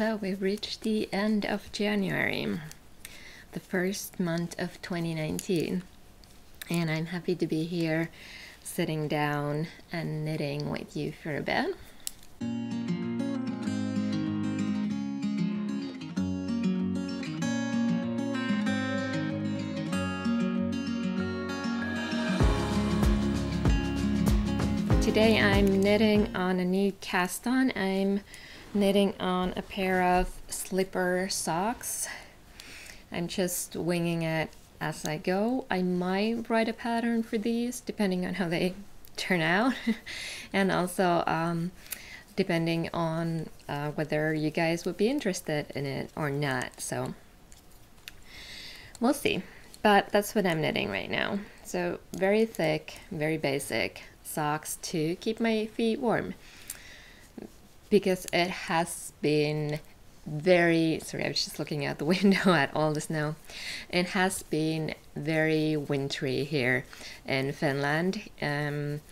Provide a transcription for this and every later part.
So we've reached the end of January, the first month of 2019, and I'm happy to be here sitting down and knitting with you for a bit. Today I'm knitting on a new cast on. I'm knitting on a pair of slipper socks. I'm just winging it as I go. I might write a pattern for these depending on how they turn out and also depending on whether you guys would be interested in it or not. So we'll see. But that's what I'm knitting right now. So very thick, very basic socks to keep my feet warm, because it has been sorry, I was just looking out the window at all the snow. It has been very wintry here in Finland. I'm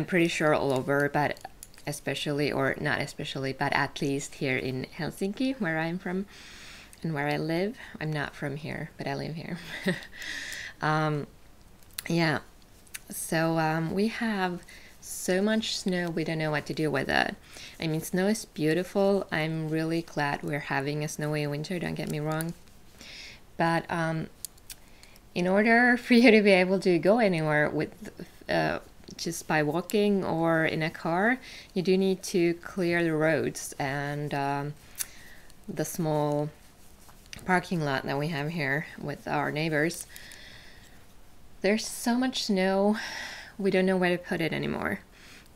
pretty sure all over, but especially, or not especially, but at least here in Helsinki, where I'm from and where I live. I'm not from here, but I live here. Yeah. So we have so much snow, we don't know what to do with it. I mean, snow is beautiful. I'm really glad we're having a snowy winter, don't get me wrong. But in order for you to be able to go anywhere with just by walking or in a car, you do need to clear the roads and the small parking lot that we have here with our neighbors. There's so much snow, we don't know where to put it anymore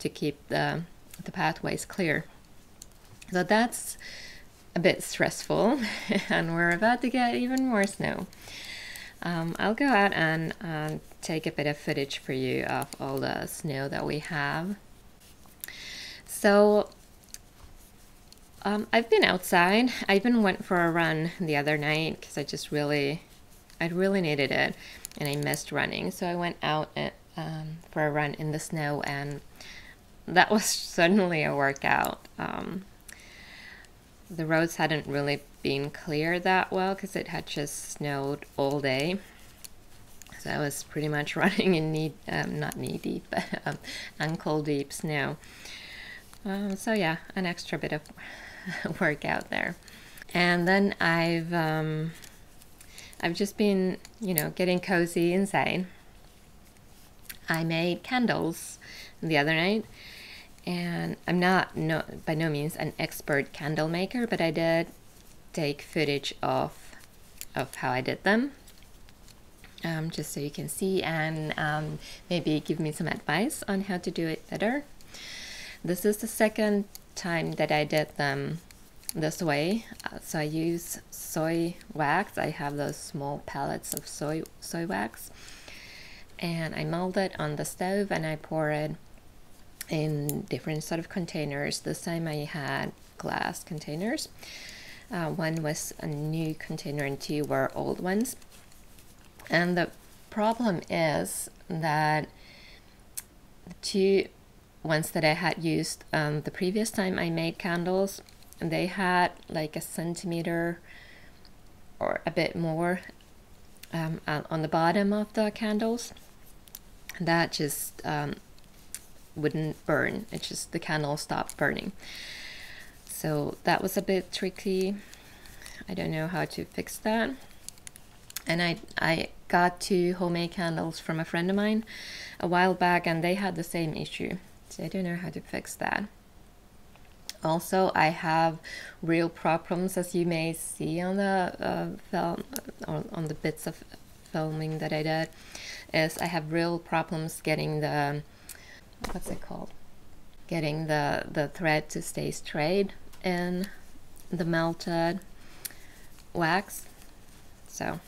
to keep the pathways clear. So that's a bit stressful and we're about to get even more snow. I'll go out and take a bit of footage for you of all the snow that we have. So I've been outside. I even went for a run the other night because I really needed it and I missed running. So I went out for a run in the snow, and that was certainly a workout. The roads hadn't really been cleared that well because it had just snowed all day. So I was pretty much running in not knee deep, but ankle deep snow. So yeah, an extra bit of workout there. And then I've just been, getting cozy inside. I made candles the other night, and I'm not by no means an expert candle maker, but I did take footage of how I did them, just so you can see and maybe give me some advice on how to do it better. This is the second time that I did them this way. So I use soy wax. I have those small pellets of soy wax, and I melt it on the stove and I pour it in different sort of containers. This time I had glass containers. One was a new container and two were old ones. And the problem is that the two ones that I had used the previous time I made candles, they had like a centimeter or a bit more on the bottom of the candles. That just wouldn't burn. It's just the candle stopped burning. So that was a bit tricky. I don't know how to fix that. And I got 2 homemade candles from a friend of mine a while back, and they had the same issue. So I don't know how to fix that. Also, I have real problems, as you may see on the film, on the bits of filming that I did, is I have real problems getting the, what's it called? Getting the thread to stay straight in the melted wax. So,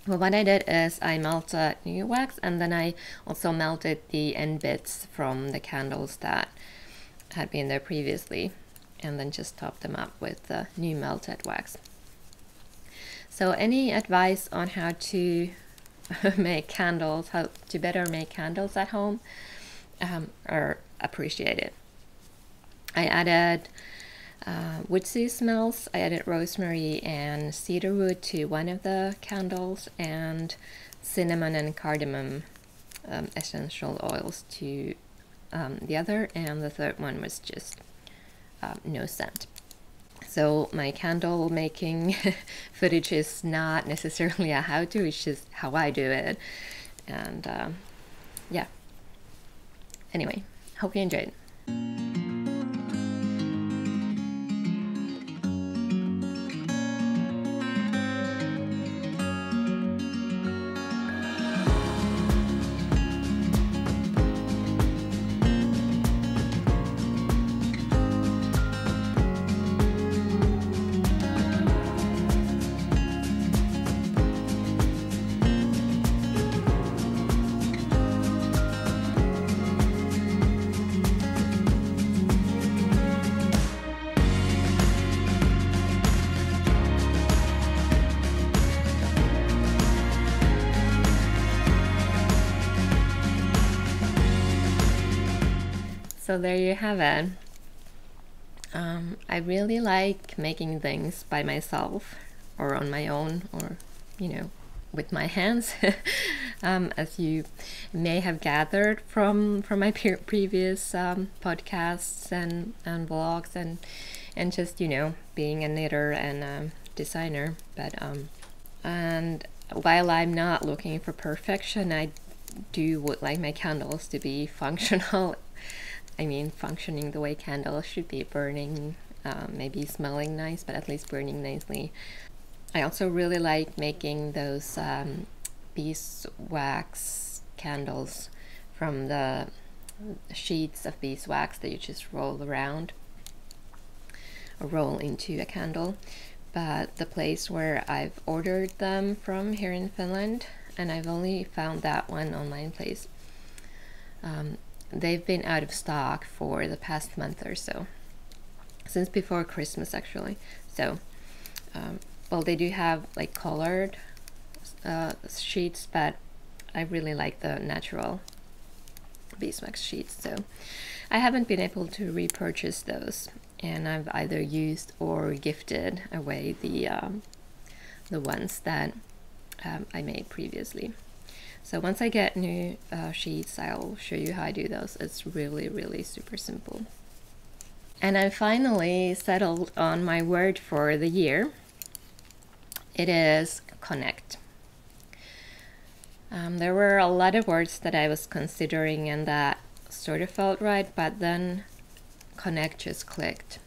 well, what I did is I melted new wax, and then I also melted the end bits from the candles that had been there previously, and then just topped them up with the new melted wax. So any advice on how to make candles, how to better make candles at home, are appreciated. I added woodsy smells. I added rosemary and cedarwood to one of the candles, and cinnamon and cardamom essential oils to the other, and the third one was just no scent. So my candle making footage is not necessarily a how-to, it's just how I do it. And yeah, anyway, hope you enjoyed. So there you have it. I really like making things by myself or on my own, or with my hands. As you may have gathered from my previous podcasts and vlogs, and just being a knitter and a designer. But and while I'm not looking for perfection, I would like my candles to be functional. I mean, functioning the way candles should be, burning, maybe smelling nice, but at least burning nicely. I also really like making those beeswax candles from the sheets of beeswax that you just roll around or roll into a candle. But the place where I've ordered them from here in Finland, and I've only found that one online place, they've been out of stock for the past month or so, since before Christmas actually. So well, they do have like colored sheets, but I really like the natural beeswax sheets, so I haven't been able to repurchase those, and I've either used or gifted away the ones that I made previously. So once I get new sheets, I'll show you how I do those. It's really super simple. And I finally settled on my word for the year. It is connect. There were a lot of words that I was considering and that sort of felt right, but then connect just clicked.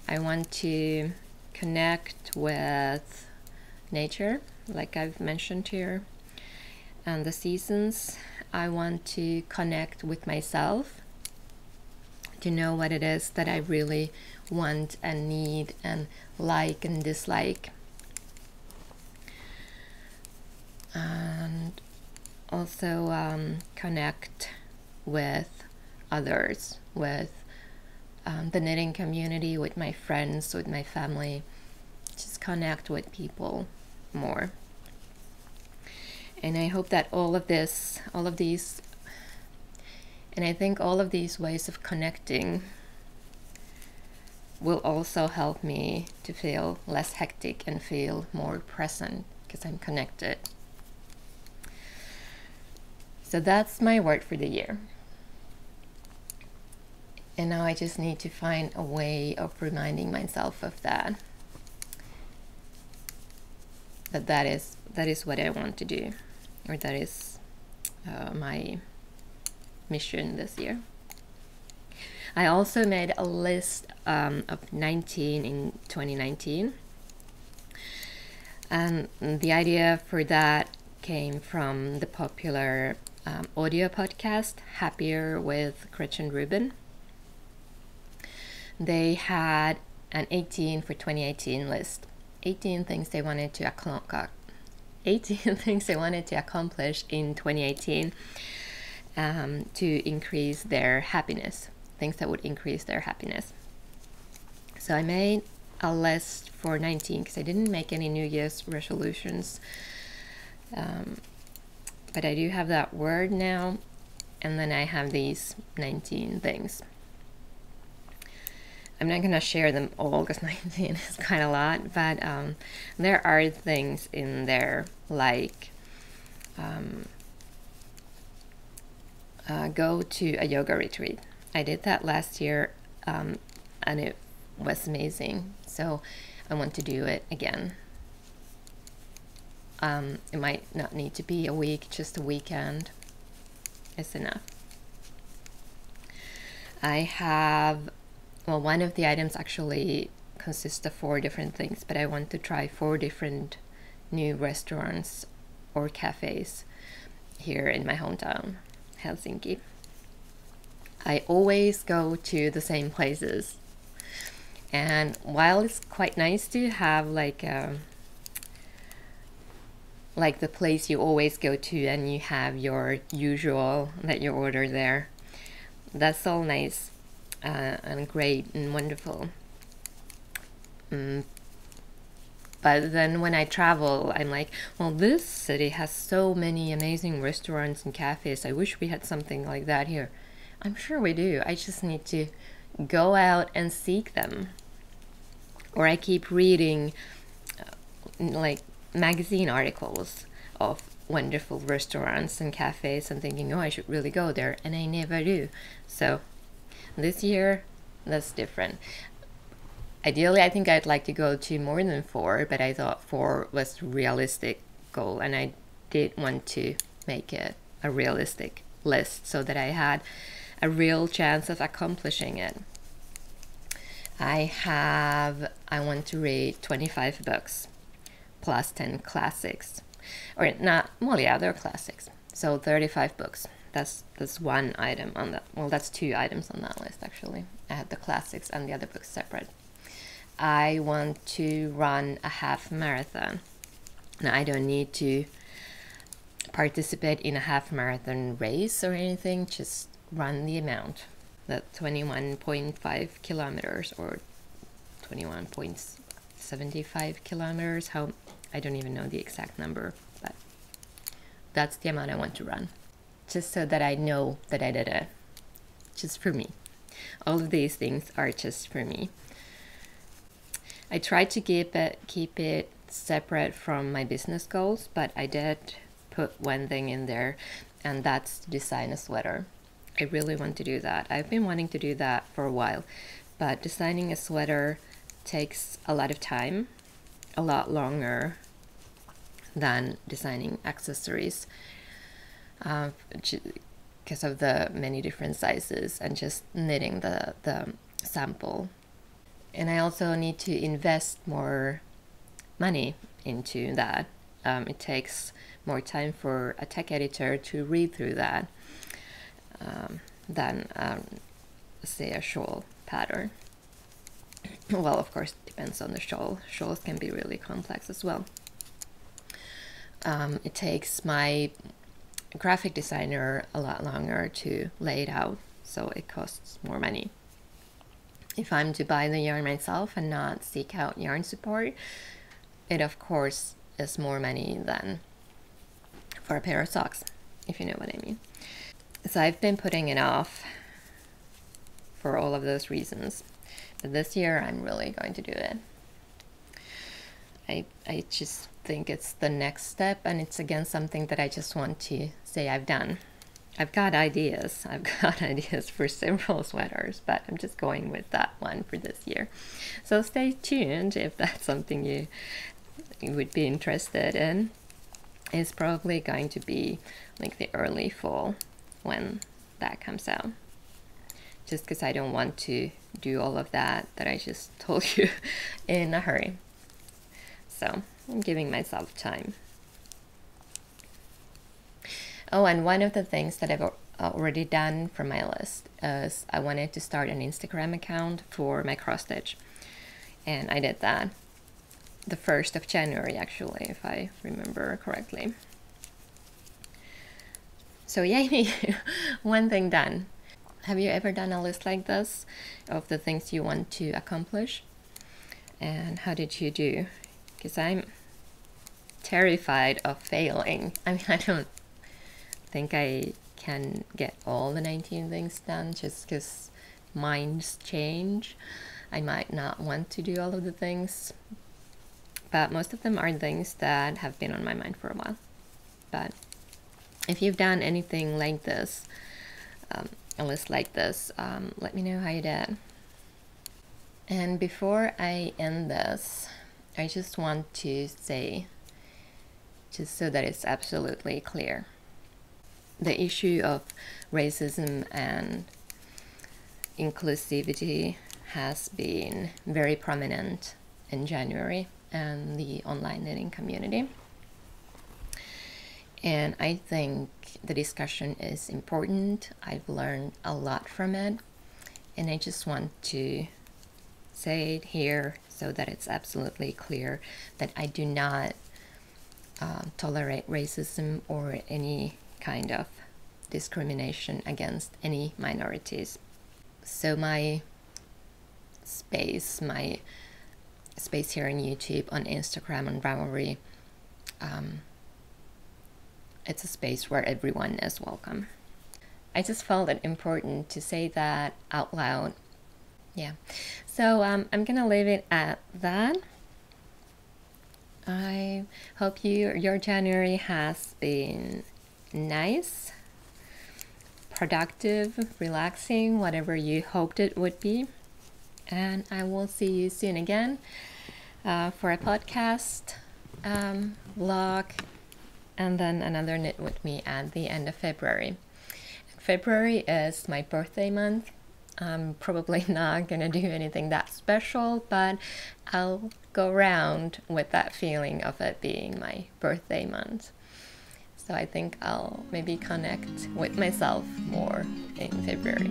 I want to connect with nature, like I've mentioned here, and the seasons. I want to connect with myself, to know what it is that I really want and need and like and dislike. And also connect with others, with the knitting community, with my friends, with my family. Just connect with people more. And I hope that all of these, and I think all of these ways of connecting will also help me to feel less hectic and feel more present because I'm connected. So that's my word for the year. And now I just need to find a way of reminding myself of that. That is what I want to do, or that is my mission this year. I also made a list of 19 in 2019, and the idea for that came from the popular audio podcast Happier with Gretchen Rubin. They had an 18 for 2018 list. 18 things they wanted to accomplish in 2018 to increase their happiness, things that would increase their happiness. So I made a list for 19 because I didn't make any New Year's resolutions, but I do have that word now, and then I have these 19 things. I'm not gonna share them all because 19 is quite a lot, but there are things in there like go to a yoga retreat. I did that last year and it was amazing, so I want to do it again. It might not need to be a week, just a weekend is enough. I have, well, one of the items actually consists of 4 different things, but I want to try 4 different new restaurants or cafes here in my hometown, Helsinki. I always go to the same places, and while it's quite nice to have like the place you always go to and you have your usual that you order there, that's all nice and great and wonderful. But then when I travel, I'm like, well, this city has so many amazing restaurants and cafes. I wish we had something like that here. I'm sure we do. I just need to go out and seek them. Or I keep reading like magazine articles of wonderful restaurants and cafes and thinking, oh, I should really go there, and I never do. So this year, that's different. Ideally, I think I'd like to go to more than 4, but I thought 4 was a realistic goal, and I did want to make it a realistic list so that I had a real chance of accomplishing it. I want to read 25 books plus 10 classics, or not, well, yeah, they're classics, so 35 books. That's one item on that. Well, that's 2 items on that list actually. I had the classics and the other books separate. I want to run a half marathon. Now, I don't need to participate in a half marathon race or anything, just run the amount, that 21.5 kilometers or 21.75 kilometers. How, I don't even know the exact number, but that's the amount I want to run, just so that I know that I did it, just for me. All of these things are just for me. I tried to keep it separate from my business goals, but I did put one thing in there, and that's to design a sweater. I really want to do that. I've been wanting to do that for a while, but designing a sweater takes a lot of time, a lot longer than designing accessories, because of the many different sizes and just knitting the sample. And I also need to invest more money into that. It takes more time for a tech editor to read through that than, say, a shawl pattern. Well, of course, it depends on the shawl. Shawls can be really complex as well. It takes my graphic designer a lot longer to lay it out, so it costs more money. If I'm to buy the yarn myself and not seek out yarn support, it of course is more money than for a pair of socks, if you know what I mean. So I've been putting it off for all of those reasons. But this year I'm really going to do it. I just think it's the next step, and it's again something that I just want to say I've done. I've got ideas. I've got ideas for several sweaters, but I'm just going with that one for this year. So stay tuned if that's something you would be interested in. It's probably going to be like the early fall when that comes out. Just because I don't want to do all of that I just told you in a hurry. So I'm giving myself time. Oh, and one of the things that I've already done for my list is I wanted to start an Instagram account for my cross stitch. And I did that the 1st of January, actually, if I remember correctly. So yay, one thing done. Have you ever done a list like this of the things you want to accomplish? And how did you do? Because I'm terrified of failing. I mean, I don't think I can get all the 19 things done just because minds change. I might not want to do all of the things, but most of them are things that have been on my mind for a while. But if you've done anything like this, a list like this, let me know how you did. And before I end this, I just want to say, just so that it's absolutely clear, the issue of racism and inclusivity has been very prominent in January and the online knitting community. And I think the discussion is important. I've learned a lot from it, and I just want to say it here so that it's absolutely clear that I do not tolerate racism or any kind of discrimination against any minorities. So my space here on YouTube, on Instagram, on Ravelry, it's a space where everyone is welcome. I just felt it important to say that out loud. Yeah, so I'm gonna leave it at that. I hope your January has been nice, productive, relaxing, whatever you hoped it would be. And I will see you soon again for a podcast, vlog, and then another knit with me at the end of February. February is my birthday month. I'm probably not gonna do anything that special, but I'll go around with that feeling of it being my birthday month. So I think I'll maybe connect with myself more in February.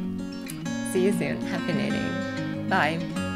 See you soon. Happy knitting. Bye.